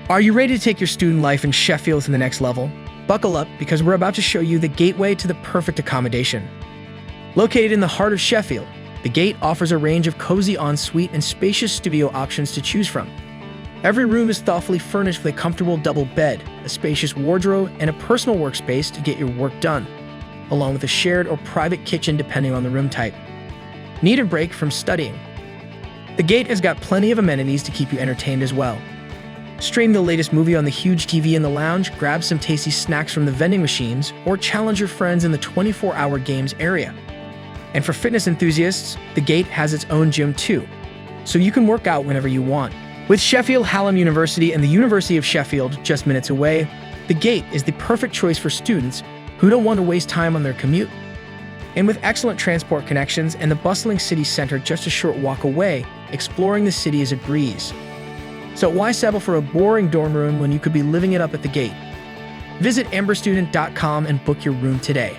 Are you ready to take your student life in Sheffield to the next level? Buckle up, because we're about to show you the gateway to the perfect accommodation. Located in the heart of Sheffield, the Gate offers a range of cozy ensuite and spacious studio options to choose from. Every room is thoughtfully furnished with a comfortable double bed, a spacious wardrobe, and a personal workspace to get your work done, along with a shared or private kitchen depending on the room type. Need a break from studying? The Gate has got plenty of amenities to keep you entertained as well. Stream the latest movie on the huge TV in the lounge, grab some tasty snacks from the vending machines, or challenge your friends in the 24-hour games area. And for fitness enthusiasts, the Gate has its own gym too, so you can work out whenever you want. With Sheffield Hallam University and the University of Sheffield just minutes away, the Gate is the perfect choice for students who don't want to waste time on their commute. And with excellent transport connections and the bustling city center just a short walk away, exploring the city is a breeze. So why settle for a boring dorm room when you could be living it up at the Gate? Visit amberstudent.com and book your room today.